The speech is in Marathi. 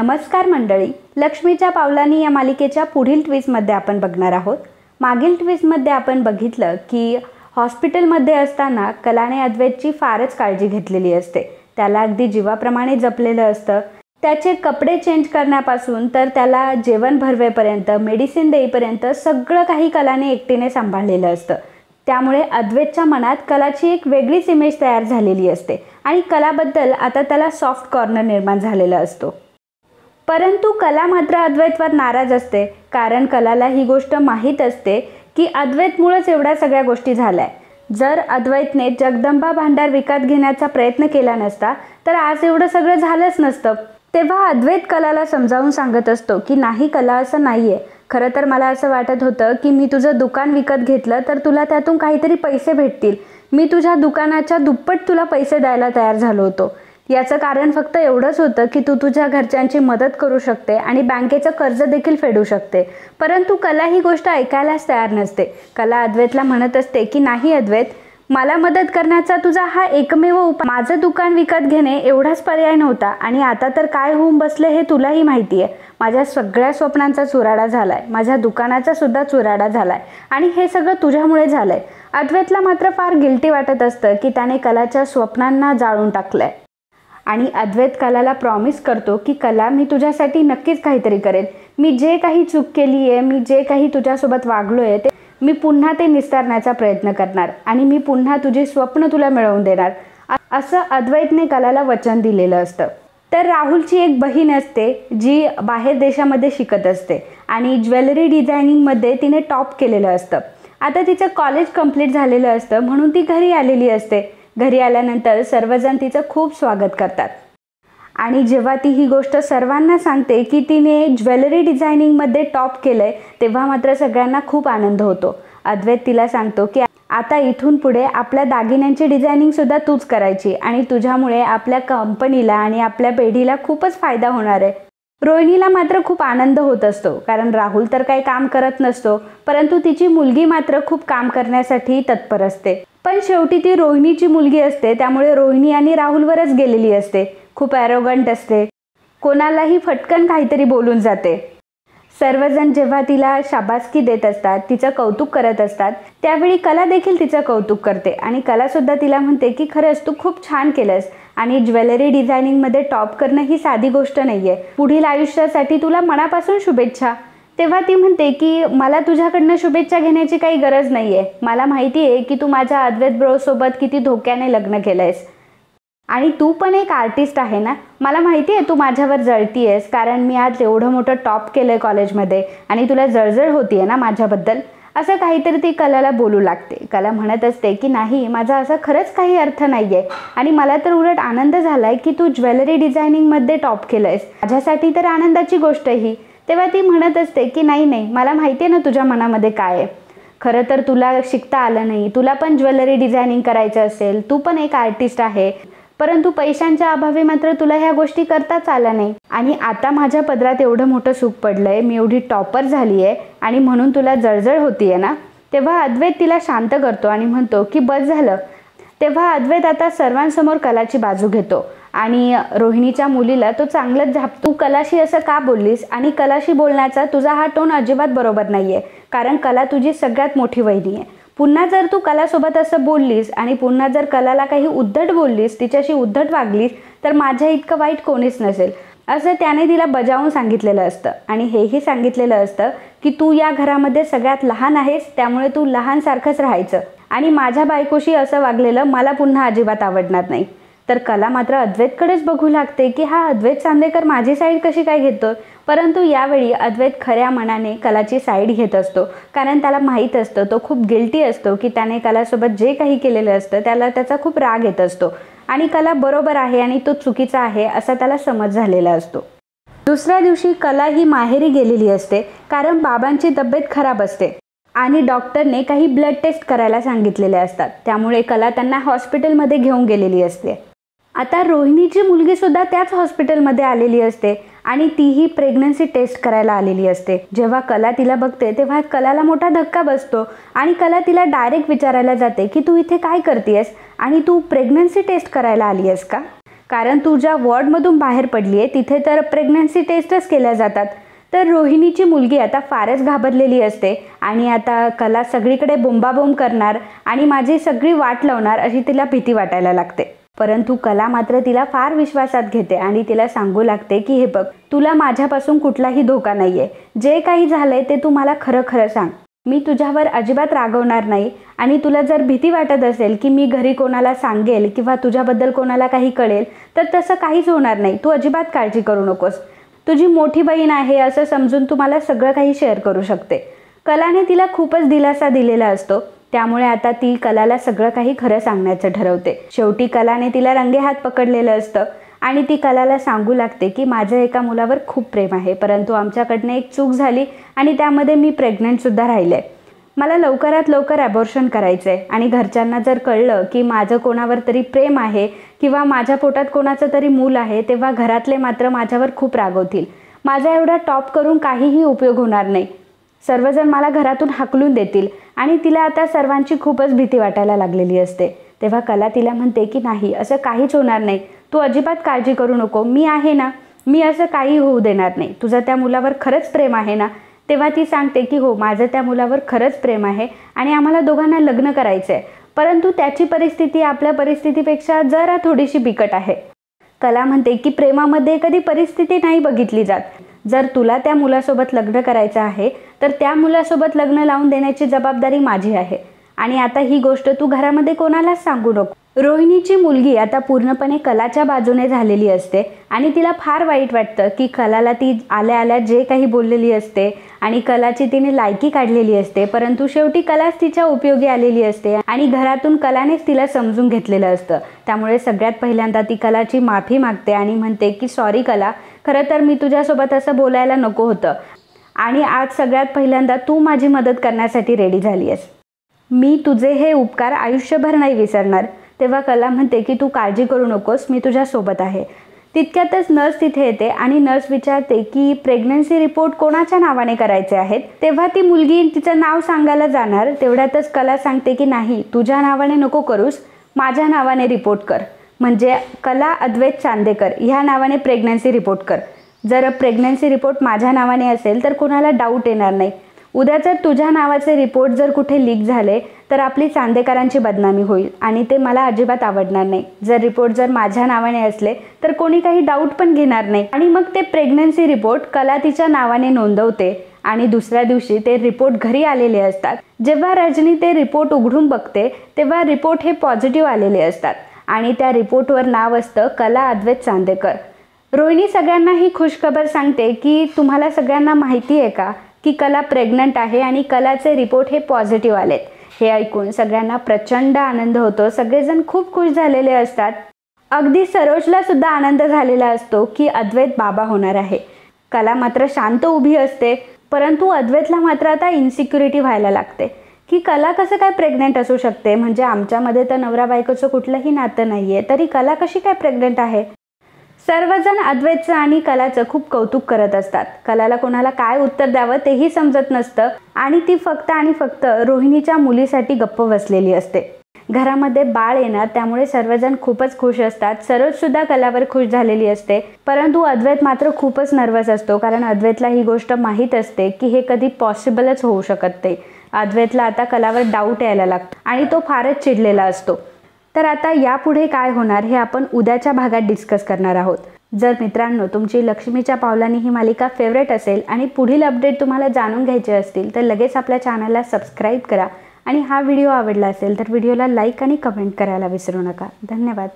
नमस्कार मंडळी, लक्ष्मीच्या पावलांनी या मालिकेच्या पुढील ट्विस्टमध्ये आपण बघणार आहोत। मागील ट्विस्टमध्ये आपण बघितलं की हॉस्पिटलमध्ये असताना कलाने अद्वैतची फारच काळजी घेतलेली असते। त्याला अगदी जीवाप्रमाणे जपलेलं असतं। त्याचे कपडे चेंज करण्यापासून तर त्याला जेवण भरवेपर्यंत, मेडिसिन देईपर्यंत सगळं काही कलाने एकटीने सांभाळलेलं असतं। त्यामुळे अद्वैतच्या मनात कलाची एक वेगळीच इमेज तयार झालेली असते आणि कलाबद्दल आता त्याला सॉफ्ट कॉर्नर निर्माण झालेला असतो। परंतु कला मात्र अद्वैतवर नाराज असते, कारण कलाला ही गोष्ट माहीत असते की अद्वैतमुळेच एवढ्या सगळ्या गोष्टी झाल्या। जर अद्वैतने जगदंबा भांडार विकत घेण्याचा प्रयत्न केला नसता तर आज एवढं सगळं झालंच नसतं। तेव्हा अद्वैत कलाला समजावून सांगत असतो की नाही कला, असं नाहीये। खरं तर मला असं वाटत होतं की मी तुझं दुकान विकत घेतलं तर तुला त्यातून काहीतरी पैसे भेटतील। मी तुझ्या दुकानाच्या दुप्पट तुला पैसे द्यायला तयार झालो होतो। याचं कारण फक्त एवढंच होतं की तू तुझ्या घरच्यांची मदत करू शकते आणि बँकेचं कर्ज देखील फेडू शकते। परंतु कला ही गोष्ट ऐकायलाच तयार नसते। कला अद्वैतला म्हणत असते की नाही अद्वैत, मला मदत करण्याचा तुझा हा एकमेव उपाय, माझं दुकान विकत घेणे एवढाच पर्याय नव्हता आणि आता तर काय होऊन बसले हे तुलाही माहिती आहे। माझ्या सगळ्या स्वप्नांचा चुराडा झालाय, माझ्या दुकानाचा सुद्धा चुराडा झालाय आणि हे सगळं तुझ्यामुळे झालंय। अद्वैतला मात्र फार गिल्टी वाटत असतं की त्याने कलाच्या स्वप्नांना जाळून टाकलंय आणि अद्वैत कलाला प्रॉमिस करतो की कला, मी तुझ्यासाठी नक्कीच काहीतरी करेन। मी जे काही चूक केली आहे, मी जे काही तुझ्यासोबत वागलोय ते मी पुन्हा ते निस्तारण्याचा प्रयत्न करणार आणि मी पुन्हा तुझी स्वप्न तुला मिळवून देणार, असं अद्वैतने कलाला वचन दिलेलं असतं। तर राहुलची एक बहीण असते जी बाहेर देशामध्ये शिकत असते आणि ज्वेलरी डिझायनिंगमध्ये तिने टॉप केलेलं असतं। आता तिचं कॉलेज कंप्लीट झालेलं असतं म्हणून ती घरी आलेली असते। घरी आल्यानंतर सर्वजण तिचं खूप स्वागत करतात आणि जेव्हा ती ही गोष्ट सर्वांना सांगते की तिने ज्वेलरी डिझायनिंगमध्ये टॉप केलंय, तेव्हा मात्र सगळ्यांना खूप आनंद होतो। अद्वैत तिला सांगतो की आता इथून पुढे आपल्या दागिन्यांची डिझायनिंग सुद्धा तूच करायची आणि तुझ्यामुळे आपल्या कंपनीला आणि आपल्या पेढीला खूपच फायदा होणार आहे। रोहिणीला मात्र खूप आनंद होत असतो, कारण राहुल तर काही काम करत नसतो, परंतु तिची मुलगी मात्र खूप काम करण्यासाठी तत्पर असते। पण शेवटी ती रोहिणीची मुलगी असते, त्यामुळे रोहिणी आणि राहुलवरच गेलेली असते। खूप ॲरोगंट असते, कोणालाही फटकन काहीतरी बोलून जाते। सर्वजण जेव्हा तिला शाबासकी देत असतात, तिचं कौतुक करत असतात, त्यावेळी कला देखील तिचं कौतुक करते आणि कलासुद्धा तिला म्हणते की खरंच तू खूप छान केलंस आणि ज्वेलरी डिझायनिंगमध्ये टॉप करणं ही साधी गोष्ट नाही आहे। पुढील आयुष्यासाठी तुला मनापासून शुभेच्छा। तेव्हा ती म्हणते की मला तुझ्याकडनं शुभेच्छा घेण्याची काही गरज नाही आहे। मला माहिती आहे की तू माझ्या अद्वैत ब्रोसोबत किती धोक्याने लग्न केलं आहेस आणि तू पण एक आर्टिस्ट आहे ना। मला माहिती आहे तू माझ्यावर जळती आहेस, कारण मी आज एवढं मोठं टॉप केलं आहे कॉलेजमध्ये आणि तुला जळजळ होती आहे ना माझ्याबद्दल। असं काहीतरी ती कलाला बोलू लागते। कला म्हणत असते की नाही, माझा असा खरंच काही अर्थ नाही आहे आणि मला तर उलट आनंद झाला आहे की तू ज्वेलरी डिझायनिंगमध्ये टॉप केलं आहेस, माझ्यासाठी तर आनंदाची गोष्ट ही। तेव्हा ती म्हणत असते की नाही नाही, मला माहिती आहे ना तुझ्या मनामध्ये काय आहे। खरं तर तुला शिकता आलं नाही, तुला पण ज्वेलरी डिझायनिंग करायचं असेल, तू पण एक आर्टिस्ट आहे, परंतु पैशांच्या अभावी मात्र तुला ह्या गोष्टी करताच आल्या नाही आणि आता माझ्या पदरात एवढं मोठं सुख पडलंय, मी एवढी टॉपर झाली आहे आणि म्हणून तुला जळजळ होतीये ना। तेव्हा अद्वैत तिला शांत करतो आणि म्हणतो की बस झालं। तेव्हा अद्वैत आता सर्वांसमोर कलाची बाजू घेतो आणि रोहिणीच्या मुलीला तो चांगलंच झापतो। तू कलाशी असं का बोललीस आणि कलाशी बोलण्याचा तुझा हा टोन अजिबात बरोबर नाहीये, कारण कला तुझी सगळ्यात मोठी वहिनी आहे। पुन्हा जर तू कलासोबत असं बोललीस आणि पुन्हा जर कलाला काही उद्धट बोललीस, तिच्याशी उद्धट वागलीस, तर माझ्या इतकं वाईट कोणीच नसेल, असं त्याने तिला बजावून सांगितलेलं असतं आणि हेही सांगितलेलं असतं की तू या घरामध्ये सगळ्यात लहान आहेस, त्यामुळे तू लहानसारखंच राहायचं आणि माझ्या बायकोशी असं वागलेलं मला पुन्हा अजिबात आवडणार नाही। तर कला मात्र अद्वैतकडेच बघू लागते की हा अद्वैत चांदेकर माझी साईड कशी काय घेतो। परंतु यावेळी अद्वैत खऱ्या मनाने कलाची साईड घेत असतो, कारण त्याला माहीत असतं, तो खूप गिल्टी असतो की त्याने कलासोबत जे काही केलेलं असतं त्याला त्याचा खूप राग येत असतो आणि कला बरोबर आहे आणि तो चुकीचा आहे असा त्याला समज झालेला असतो। दुसऱ्या दिवशी कला ही माहेरी गेलेली असते, कारण बाबांची तब्येत खराब असते आणि डॉक्टरने काही ब्लड टेस्ट करायला सांगितलेले असतात, त्यामुळे कला त्यांना हॉस्पिटलमध्ये घेऊन गेलेली असते। आता रोहिणीची मुलगी सुद्धा त्याच हॉस्पिटलमध्ये आलेली असते आणि तीही प्रेग्नन्सी टेस्ट करायला आलेली असते। जेव्हा कला तिला बघते तेव्हा कलाला मोठा धक्का बसतो आणि कला तिला डायरेक्ट विचारायला जाते की तू इथे काय करतेयस आणि तू प्रेग्नन्सी टेस्ट करायला आली आहेस का। कारण तू ज्या वॉर्डमधून बाहेर पडली आहे तिथे तर प्रेग्नन्सी टेस्टच केल्या जातात. तर रोहिणीची मुलगी आता फारच घाबरलेली असते आणि आता कला सगळीकडे बोंबाबोंब करणार आणि माझी सगळी वाट लावणार अशी तिला भीती वाटायला लागते. परंतु कला मात्र तिला फार विश्वासात घेते आणि तिला सांगू लागते की हे बघ, तुला माझ्यापासून कुठलाही धोका नाही आहे. जे काही झालंय ते तू मला खरं खरं सांग. मी तुझ्यावर अजिबात रागवणार नाही आणि तुला जर भीती वाटत असेल की मी घरी कोणाला सांगेल किंवा तुझ्याबद्दल कोणाला काही कळेल तर तसं काहीच होणार नाही. तू अजिबात काळजी करू नकोस. तुझी मोठी बहीण आहे असं समजून तू मला सगळं काही शेअर करू शकते. कलाने तिला खूपच दिलासा दिलेला असतो. त्यामुळे आता ती कलाला सगळं काही खरं सांगण्याचं ठरवते. शेवटी कलाने तिला रंगेहात पकडलेलं असतं आणि ती कलाला सांगू लागते की माझं एका मुलावर खूप प्रेम आहे, परंतु आमच्याकडनं एक चूक झाली आणि त्यामध्ये मी प्रेग्नंटसुद्धा राहिले. मला लवकरात लवकर ॲबॉर्शन करायचं आहे आणि घरच्यांना जर कळलं की माझं कोणावर तरी प्रेम आहे किंवा माझ्या पोटात कोणाचं तरी मूल आहे तेव्हा घरातले मात्र माझ्यावर खूप रागवतील. माझा एवढा टॉप करून काहीही उपयोग होणार नाही. सर्वजण मला घरातून हाकलून देतील आणि तिला आता सर्वांची खूपच भीती वाटायला लागलेली असते. तेव्हा कला तिला म्हणते की नाही, असं काहीच होणार नाही. तू अजिबात काळजी करू नको. मी आहे ना, मी असं काही होऊ देणार नाही. तुझं त्या मुलावर खरंच प्रेम आहे ना? तेव्हा ती सांगते की हो, माझं त्या मुलावर खरंच प्रेम आहे आणि आम्हाला दोघांना लग्न करायचं आहे, परंतु त्याची परिस्थिती आपल्या परिस्थितीपेक्षा जरा थोडीशी बिकट आहे. कला म्हणते की प्रेमामध्ये कधी परिस्थिती नाही बघितली जात. जर तुला त्या मुलासोबत लग्न करायचं आहे तर त्या मुलासोबत लग्न लावून देण्याची जबाबदारी माझी आहे आणि आता ही गोष्ट तू घरामध्ये कोणालाच सांगू नको. रोहिणीची मुलगी आता पूर्णपणे कलाच्या बाजूने झालेली असते आणि तिला फार वाईट वाटतं की कलाला ती आल्या आल्या जे काही बोललेली असते आणि कलाची तिने लायकी काढलेली असते, परंतु शेवटी कलाच तिच्या उपयोगी आलेली असते आणि घरातून कलानेच तिला समजून घेतलेलं असतं. त्यामुळे सगळ्यात पहिल्यांदा ती कलाची माफी मागते आणि म्हणते की सॉरी कला, खरं तर मी तुझ्यासोबत असं बोलायला नको होतं आणि आज सगळ्यात पहिल्यांदा तू माझी मदत करण्यासाठी रेडी झाली आहेस. मी तुझे हे उपकार आयुष्यभर नाही विसरणार. तेव्हा कला म्हणते की तू काळजी करू नकोस, मी तुझ्यासोबत आहे. तितक्यातच नर्स तिथे येते आणि नर्स विचारते की प्रेग्नन्सी रिपोर्ट कोणाच्या नावाने करायचे आहेत. तेव्हा ती मुलगी तिचं नाव सांगायला जाणार, तेवढ्यातच कला सांगते की नाही, तुझ्या नावाने नको करूस, माझ्या नावाने रिपोर्ट कर. म्हणजे कला अद्वैत चांदेकर ह्या नावाने प्रेग्नन्सी रिपोर्ट कर. जर प्रेग्नन्सी रिपोर्ट माझ्या नावाने असेल तर कोणाला डाऊट येणार नाही. उद्या जर तुझ्या नावाचे रिपोर्ट जर कुठे लीक झाले तर आपली चांदेकरांची बदनामी होईल आणि ते मला अजिबात आवडणार नाही. जर रिपोर्ट जर माझ्या नावाने असले तर कोणी काही डाऊट पण घेणार नाही आणि मग ते प्रेग्नन्सी रिपोर्ट कला तिच्या नावाने नोंदवते आणि दुसऱ्या दिवशी ते रिपोर्ट घरी आलेले असतात. जेव्हा रजनी ते रिपोर्ट उघडून बघते तेव्हा रिपोर्ट हे पॉझिटिव्ह आलेले असतात आणि त्या रिपोर्टवर नाव असतं कला अद्वैत चांदेकर. रोहिणी सगळ्यांना ही खुशखबर सांगते की तुम्हाला सगळ्यांना माहिती आहे का की कला प्रेग्नंट आहे आणि कलाचे रिपोर्ट हे पॉझिटिव्ह आलेत. हे ऐकून सगळ्यांना प्रचंड आनंद होतो. सगळेजण खूप खुश झालेले असतात. अगदी सरोजला सुद्धा आनंद झालेला असतो की अद्वैत बाबा होणार आहे. कला मात्र शांत उभी असते, परंतु अद्वैतला मात्र आता इन्सिक्युरिटी व्हायला लागते की कला कसं काय प्रेग्नंट असू शकते. म्हणजे आमच्यामध्ये तर नवरा बायकोचं कुठलंही नातं नाही आहे, तरी कला कशी काय प्रेग्नंट आहे. सर्वजण अद्वैतचं आणि कलाचं खूप कौतुक करत असतात. कलाला कोणाला काय उत्तर द्यावं तेही समजत नसतं आणि ती फक्त आणि फक्त रोहिणीच्या मुलीसाठी गप्प बसलेली असते. घरामध्ये बाळ येणार त्यामुळे सर्वजण खूपच खुश असतात. सरोजसुद्धा कलावर खुश झालेली असते, परंतु अद्वैत मात्र खूपच नर्वस असतो कारण अद्वैतला ही गोष्ट माहीत असते की हे कधी पॉसिबलच होऊ शकत नाही. अद्वैतला आता कलावर डाऊट यायला लागतो आणि तो फारच चिडलेला असतो. तर आता यापुढे काय होणार हे आपण उद्याच्या भागात डिस्कस करणार आहोत. जर मित्रांनो तुमची लक्ष्मीच्या पावलांनी ही मालिका फेवरेट असेल आणि पुढील अपडेट तुम्हाला जाणून घ्यायचे असतील तर लगेच आपल्या चॅनलला सबस्क्राईब करा आणि हा व्हिडिओ आवडला असेल तर व्हिडिओला लाईक आणि कमेंट करायला विसरू नका. धन्यवाद.